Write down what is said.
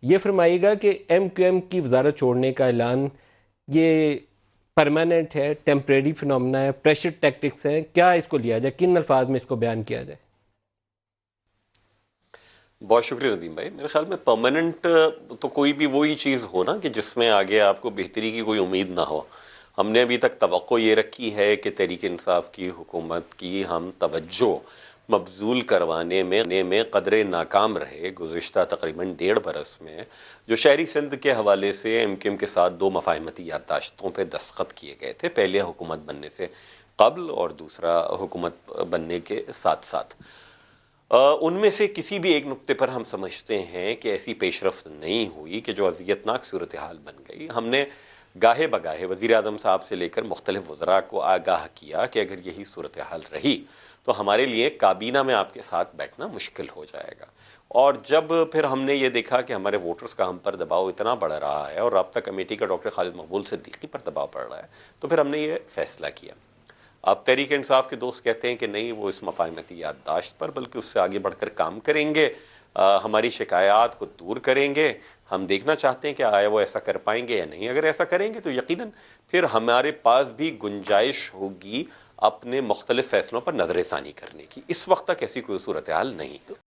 ये फरमाइएगा कि MQM की वजारत छोड़ने का ऐलान ये परमानेंट है, टेम्परेरी फिनोमेना है, प्रेशर टैक्टिक्स है, क्या इसको लिया जाए, किन अल्फाज में इसको बयान किया जाए? बहुत शुक्रिया नदीम भाई। मेरे ख्याल में परमानेंट तो कोई भी वही चीज़ हो ना कि जिसमें आगे आपको बेहतरी की कोई उम्मीद ना हो। हमने अभी तक तवक्को ये रखी है कि तहरीक इंसाफ की हुकूमत की हम तवज्जो मबजूल करवाने में कदरे नाकाम रहे। गुज़िश्ता तकरीबन 1.5 बरस में जो शहरी सिंध के हवाले से MQM के साथ 2 मफाहमती याददाश्तों पर दस्तखत किए गए थे, पहले हुकूमत बनने से कबल और दूसरा हुकूमत बनने के साथ साथ, उनमें से किसी भी एक नुक्ते पर हम समझते हैं कि ऐसी पेशरफ्त नहीं हुई कि जो अजियतनाक सूरत हाल बन गई। हमने गाहे बगाहे वज़ीर आज़म साहब से लेकर मुख्तलिफ वज़रा को आगाह किया कि अगर यही सूरत हाल रही तो हमारे लिए काबीना में आपके साथ बैठना मुश्किल हो जाएगा। और जब फिर हमने ये देखा कि हमारे वोटर्स का हम पर दबाव इतना बढ़ रहा है और रब्ता कमेटी का डॉक्टर खालिद मकबूल सिद्दीकी पर दबाव पड़ रहा है, तो फिर हमने ये फैसला किया। अब तहरीक इंसाफ के दोस्त कहते हैं कि नहीं, वो इस मफाहमती याददाश्त पर बल्कि उससे आगे बढ़कर काम करेंगे, हमारी शिकायत को दूर करेंगे। हम देखना चाहते हैं कि आया वो ऐसा कर पाएंगे या नहीं। अगर ऐसा करेंगे तो यकीनन फिर हमारे पास भी गुंजाइश होगी अपने मुख्तलिफ फैसलों पर नजरसानी करने की। इस वक्त तक ऐसी कोई सूरत हाल नहीं है।